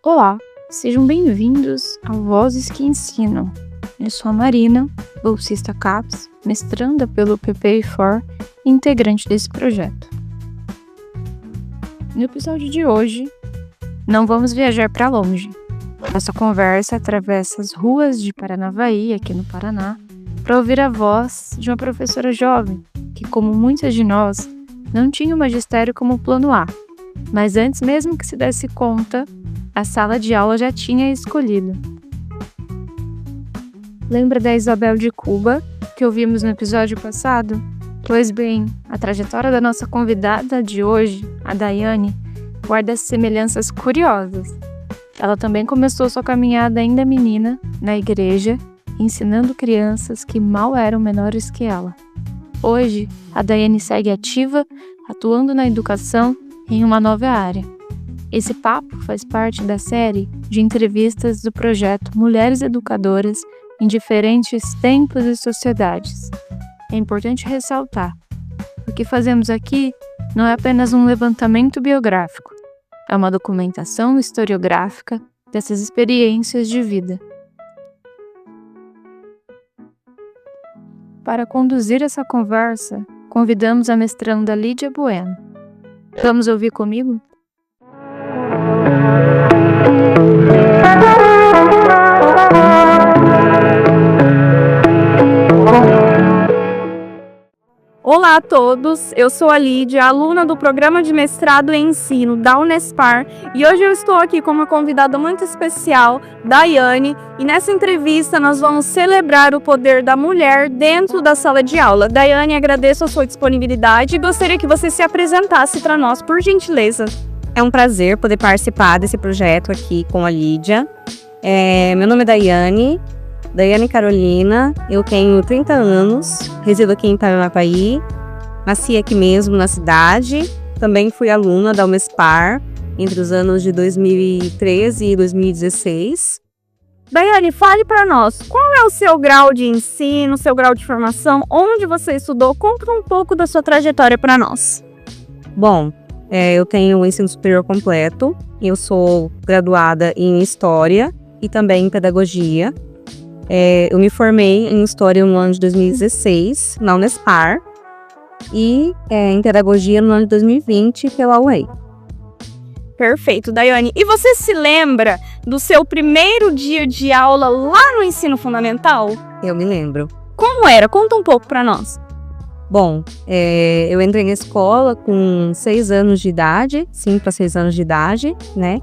Olá, sejam bem-vindos ao Vozes que Ensinam. Eu sou a Marina, bolsista CAPES, mestranda pelo PPI4 e integrante desse projeto. No episódio de hoje, não vamos viajar para longe. Nossa conversa atravessa as ruas de Paranavaí, aqui no Paraná, para ouvir a voz de uma professora jovem que, como muitas de nós, não tinha o magistério como plano A, mas antes mesmo que se desse conta, a sala de aula já tinha escolhido. Lembra da Isabel de Cuba, que ouvimos no episódio passado? Pois bem, a trajetória da nossa convidada de hoje, a Daiane, guarda semelhanças curiosas. Ela também começou sua caminhada ainda menina, na igreja, ensinando crianças que mal eram menores que ela. Hoje, a Daiane segue ativa, atuando na educação em uma nova área. Esse papo faz parte da série de entrevistas do projeto Mulheres Educadoras em Diferentes Tempos e Sociedades. É importante ressaltar, o que fazemos aqui não é apenas um levantamento biográfico, é uma documentação historiográfica dessas experiências de vida. Para conduzir essa conversa, convidamos a mestranda Lídia Bueno. Vamos ouvir comigo? Olá a todos, eu sou a Lídia, aluna do Programa de Mestrado em Ensino da Unespar, e hoje eu estou aqui com uma convidada muito especial, Daiane, e nessa entrevista nós vamos celebrar o poder da mulher dentro da sala de aula. Daiane, agradeço a sua disponibilidade e gostaria que você se apresentasse para nós, por gentileza. É um prazer poder participar desse projeto aqui com a Lídia. Meu nome é Daiane Carolina, eu tenho 30 anos, resido aqui em Paranavaí, nasci aqui mesmo na cidade, também fui aluna da Unespar entre os anos de 2013 e 2016. Daiane, fale para nós, qual é o seu grau de ensino, seu grau de formação, onde você estudou? Conta um pouco da sua trajetória para nós. Bom, eu tenho o ensino superior completo, eu sou graduada em História e também em Pedagogia. Eu me formei em História no ano de 2016, na Unespar, e em Pedagogia no ano de 2020 pela UEI. Perfeito, Daiane. E você se lembra do seu primeiro dia de aula lá no ensino fundamental? Eu me lembro. Como era? Conta um pouco para nós. Bom, eu entrei na escola com 6 anos de idade, 5 para 6 anos de idade, né?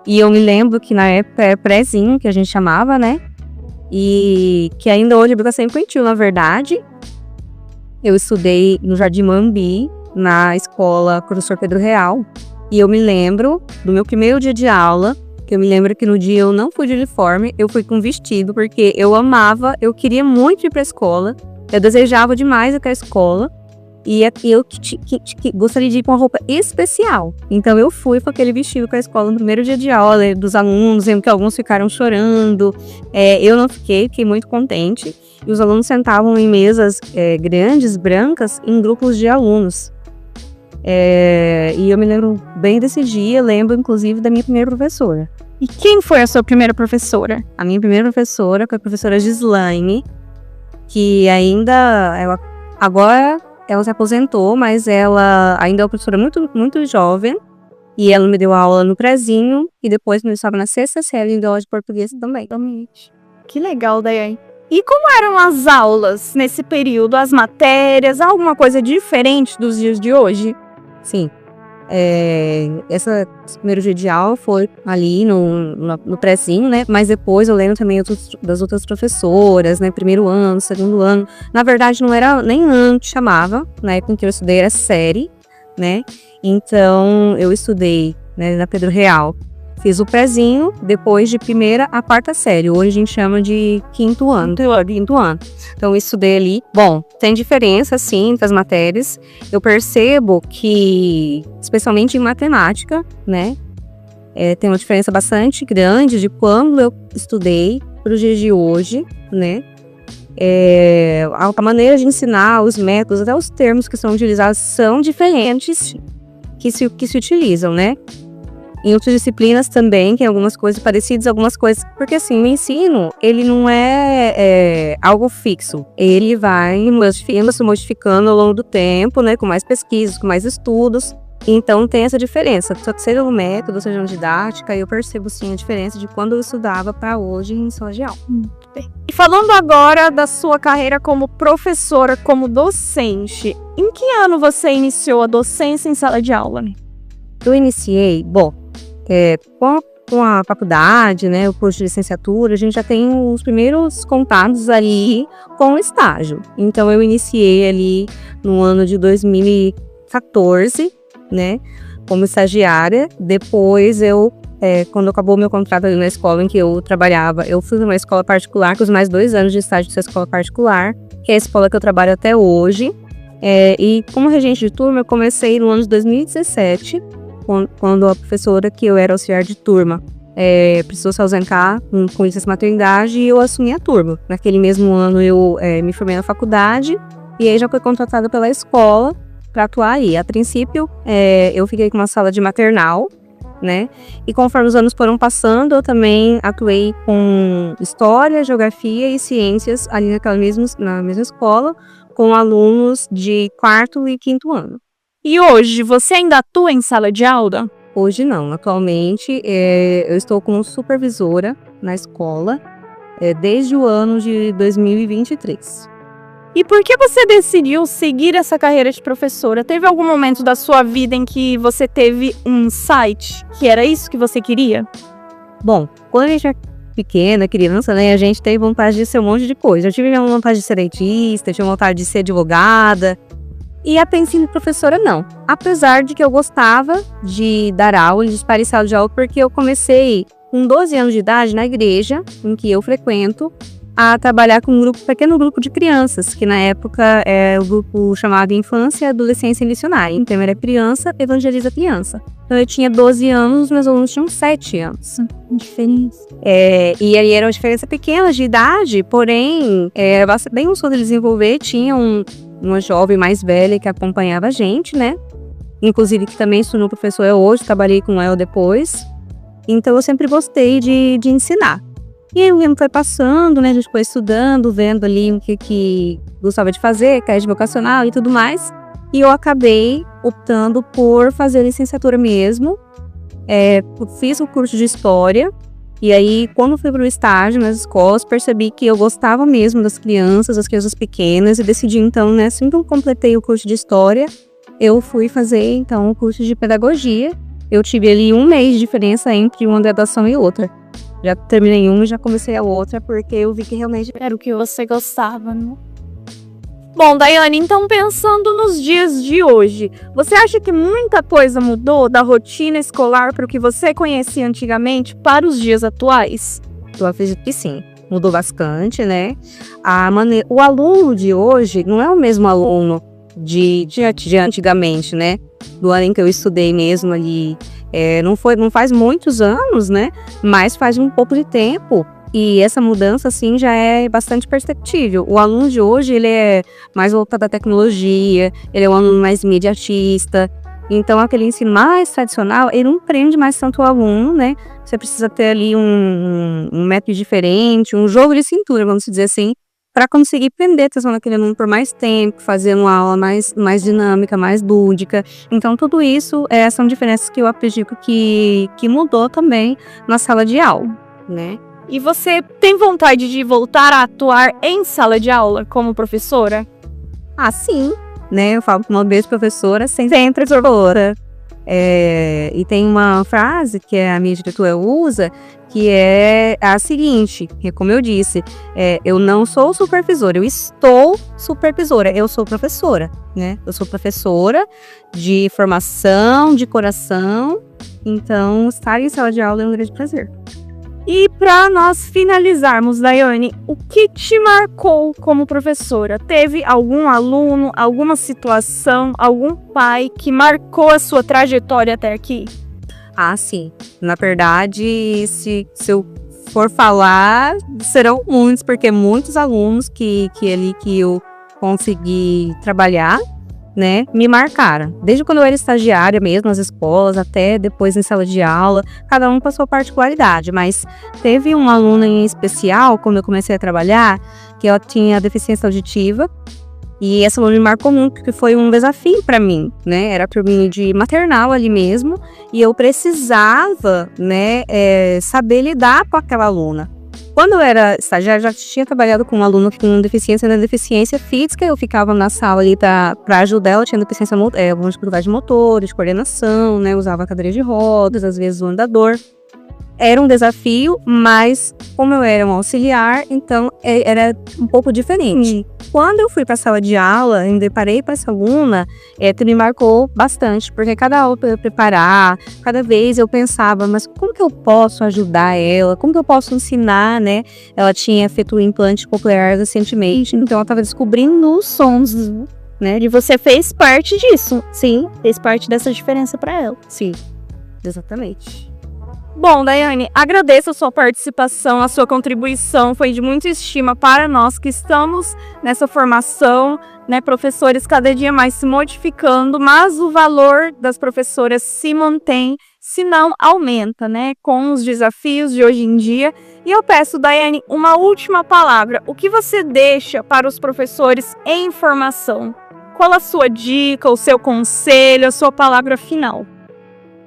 E eu me lembro que na época era prézinho, que a gente chamava, né? E que ainda hoje é educação infantil, na verdade. Eu estudei no Jardim Mambi, na escola Professor Pedro Real. E eu me lembro do meu primeiro dia de aula, que eu me lembro que no dia eu não fui de uniforme, eu fui com vestido, porque eu queria muito ir para a escola. Eu desejava demais ir para a escola e eu gostaria de ir com uma roupa especial. Então eu fui com aquele vestido para a escola no primeiro dia de aula dos alunos, lembro que alguns ficaram chorando. Eu não fiquei muito contente. E os alunos sentavam em mesas grandes, brancas, em grupos de alunos. E eu me lembro bem desse dia, lembro inclusive da minha primeira professora. E quem foi a sua primeira professora? A minha primeira professora foi a professora Gislaine, que agora ela se aposentou, mas ela ainda é uma professora muito, muito jovem, e ela me deu aula no prezinho, e depois eu estava na sexta série em aula de português também. Que legal, Daiane. E como eram as aulas nesse período, as matérias, alguma coisa diferente dos dias de hoje? Sim, Esse primeiro dia de aula foi ali no prézinho, né? Mas depois eu lembro também das outras professoras, né? Primeiro ano, segundo ano. Na verdade, não era nem ano que chamava, na época em que eu estudei era série, né? Então, eu estudei, né, na Pedro Real. Fiz o prézinho, depois de primeira a quarta série. Hoje a gente chama de quinto ano. Então, eu estudei ali. Bom, tem diferença, sim, entre as matérias. Eu percebo que, especialmente em matemática, né? Tem uma diferença bastante grande de quando eu estudei para os dias de hoje, né? A maneira de ensinar, os métodos, até os termos que são utilizados são diferentes que se utilizam, né? Em outras disciplinas também, tem algumas coisas parecidas, algumas coisas... Porque, assim, o ensino, ele não é algo fixo. Ele vai se modificando ao longo do tempo, né? Com mais pesquisas, com mais estudos. Então, tem essa diferença. Só que seja no método, seja na didática, eu percebo, sim, a diferença de quando eu estudava para hoje em sala de aula. E falando agora da sua carreira como professora, como docente, em que ano você iniciou a docência em sala de aula? Eu iniciei, com a faculdade, né, o curso de licenciatura, a gente já tem os primeiros contatos ali com o estágio. Então, eu iniciei ali no ano de 2014, né, como estagiária. Depois, quando acabou meu contrato ali na escola em que eu trabalhava, eu fui numa escola particular, com os mais 2 anos de estágio dessa escola particular, que é a escola que eu trabalho até hoje. E como regente de turma, eu comecei no ano de 2017, quando a professora que eu era auxiliar de turma precisou se ausentar com licença maternidade, e eu assumi a turma. Naquele mesmo ano eu me formei na faculdade e aí já fui contratada pela escola para atuar aí. A princípio, eu fiquei com uma sala de maternal, né? E conforme os anos foram passando, eu também atuei com história, geografia e ciências ali na mesma escola, com alunos de 4º e 5º ano. E hoje, você ainda atua em sala de aula? Hoje não. Atualmente, eu estou como supervisora na escola desde o ano de 2023. E por que você decidiu seguir essa carreira de professora? Teve algum momento da sua vida em que você teve um insight, que era isso que você queria? Bom, quando a gente é pequena, criança, né, a gente tem vontade de ser um monte de coisa. Eu tive vontade de ser dentista, tive vontade de ser advogada. E a princípio professora não. Apesar de que eu gostava de dar aula, de estar em sala de aula, porque eu comecei com 12 anos de idade na igreja em que eu frequento a trabalhar com um pequeno grupo de crianças, que na época o grupo chamado Infância e Adolescência Missionária. Então era criança, evangeliza criança. Então eu tinha 12 anos, meus alunos tinham 7 anos. Diferença. E aí era uma diferença pequena de idade, porém, era bem gostoso de desenvolver. Tinha uma jovem mais velha que acompanhava a gente, né? Inclusive, que também se tornou professora hoje, trabalhei com ela depois. Então, eu sempre gostei de ensinar. E aí, o tempo foi passando, né? A gente foi estudando, vendo ali o que gostava de fazer, carreira vocacional e tudo mais. E eu acabei optando por fazer licenciatura mesmo. Fiz o curso de História. E aí, quando fui para o estágio nas escolas, percebi que eu gostava mesmo das crianças pequenas, e decidi, então, né, assim que eu completei o curso de História, eu fui fazer, então, o curso de Pedagogia. Eu tive ali 1 mês de diferença entre uma graduação e outra. Já terminei uma e já comecei a outra, porque eu vi que realmente era o que você gostava, né? Bom, Daiane, então pensando nos dias de hoje, você acha que muita coisa mudou da rotina escolar para o que você conhecia antigamente para os dias atuais? Eu acredito que sim, mudou bastante, né? O aluno de hoje não é o mesmo aluno de antigamente, né? Do ano em que eu estudei mesmo ali, não faz muitos anos, né? Mas faz um pouco de tempo. E essa mudança, assim, já é bastante perceptível. O aluno de hoje, ele é mais voltado à tecnologia, ele é um aluno mais imediatista. Então, aquele ensino mais tradicional, ele não prende mais tanto o aluno, né? Você precisa ter ali um método diferente, um jogo de cintura, vamos dizer assim, para conseguir prender a atenção daquele aluno por mais tempo, fazer uma aula mais dinâmica, mais lúdica. Então, tudo isso são diferenças que eu acredito que mudou também na sala de aula, né? E você tem vontade de voltar a atuar em sala de aula como professora? Sim, né? Eu falo com uma vez professora, sempre professora. E tem uma frase que a minha diretora usa, que é a seguinte, que como eu disse, eu não sou supervisora, eu estou supervisora, eu sou professora, né? Eu sou professora de formação, de coração, então estar em sala de aula é um grande prazer. E para nós finalizarmos, Daiane, o que te marcou como professora? Teve algum aluno, alguma situação, algum pai que marcou a sua trajetória até aqui? Ah, sim. Na verdade, se eu for falar, serão muitos, porque muitos alunos que eu consegui trabalhar, né, me marcaram. Desde quando eu era estagiária mesmo, nas escolas, até depois em sala de aula, cada um com a sua particularidade, mas teve uma aluna em especial, quando eu comecei a trabalhar, que ela tinha deficiência auditiva, e essa aluna me marcou muito, porque foi um desafio para mim, né, era turminha de maternal ali mesmo, e eu precisava, né, saber lidar com aquela aluna. Quando eu era estagiária, já tinha trabalhado com um aluno com deficiência física, eu ficava na sala ali para ajudar ela, tinha deficiência, algumas dificuldades de motor, de coordenação, né, usava cadeira de rodas, às vezes o andador. Era um desafio, mas como eu era um auxiliar, então era um pouco diferente. Quando eu fui para a sala de aula, eu me deparei com essa aluna, me marcou bastante, porque cada aula para eu preparar, cada vez eu pensava, mas como que eu posso ajudar ela? Como que eu posso ensinar, né? Ela tinha feito o implante coclear recentemente, então ela estava descobrindo os sons, né? E você fez parte disso? Sim, fez parte dessa diferença para ela. Sim, exatamente. Bom, Daiane, agradeço a sua participação, a sua contribuição foi de muita estima para nós que estamos nessa formação, né, professores cada dia mais se modificando, mas o valor das professoras se mantém, se não aumenta, né, com os desafios de hoje em dia. E eu peço, Daiane, uma última palavra. O que você deixa para os professores em formação? Qual a sua dica, o seu conselho, a sua palavra final?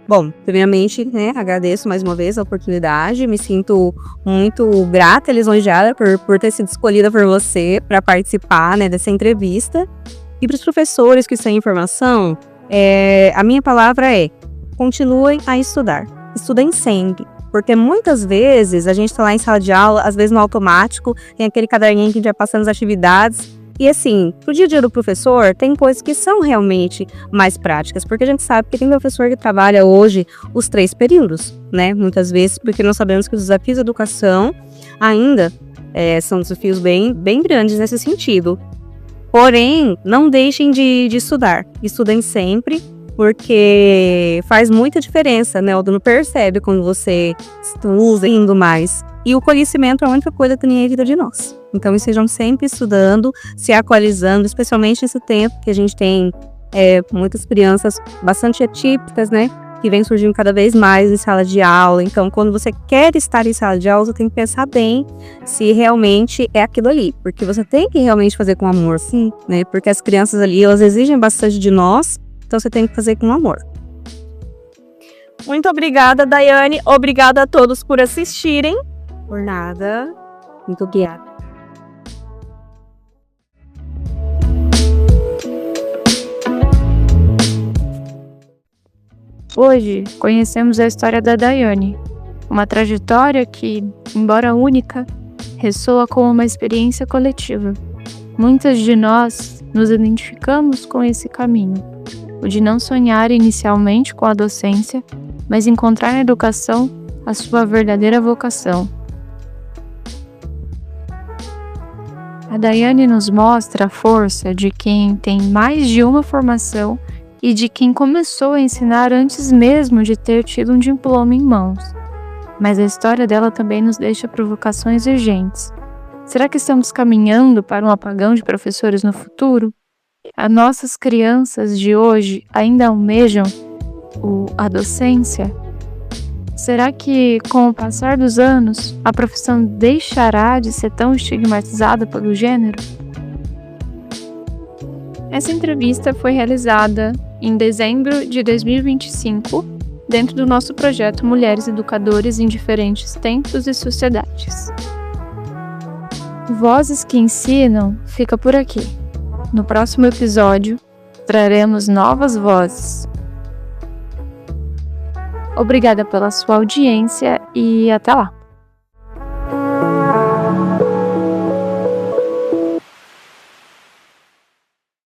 Bom, primeiramente, né, agradeço mais uma vez a oportunidade, me sinto muito grata e lisonjeada por ter sido escolhida por você para participar, né, dessa entrevista. E para os professores que estão em formação, a minha palavra é: continuem a estudar, estudem sempre, porque muitas vezes a gente está lá em sala de aula, às vezes no automático, tem aquele caderninho que a gente vai passando as atividades. E assim, pro dia a dia do professor, tem coisas que são realmente mais práticas, porque a gente sabe que tem professor que trabalha hoje os 3 períodos, né? Muitas vezes, porque nós sabemos que os desafios da educação ainda são desafios bem grandes nesse sentido. Porém, não deixem de estudar, estudem sempre, porque faz muita diferença, né? O aluno percebe quando você usa indo mais. E o conhecimento é a única coisa que ninguém evita de nós. Então, estejam sempre estudando, se atualizando, especialmente nesse tempo que a gente tem muitas crianças bastante atípicas, né? Que vem surgindo cada vez mais em sala de aula. Então, quando você quer estar em sala de aula, você tem que pensar bem se realmente é aquilo ali. Porque você tem que realmente fazer com amor, sim, né? Porque as crianças ali, elas exigem bastante de nós, então você tem que fazer com amor. Muito obrigada, Daiane. Obrigada a todos por assistirem. Por nada. Muito obrigada. Hoje conhecemos a história da Daiane, uma trajetória que, embora única, ressoa como uma experiência coletiva. Muitas de nós nos identificamos com esse caminho, o de não sonhar inicialmente com a docência, mas encontrar na educação a sua verdadeira vocação. A Daiane nos mostra a força de quem tem mais de uma formação e de quem começou a ensinar antes mesmo de ter tido um diploma em mãos. Mas a história dela também nos deixa provocações urgentes. Será que estamos caminhando para um apagão de professores no futuro? As nossas crianças de hoje ainda almejam a docência? Será que, com o passar dos anos, a profissão deixará de ser tão estigmatizada pelo gênero? Essa entrevista foi realizada em dezembro de 2025, dentro do nosso projeto Mulheres Educadores em Diferentes Tempos e Sociedades. Vozes que Ensinam fica por aqui. No próximo episódio, traremos novas vozes. Obrigada pela sua audiência e até lá!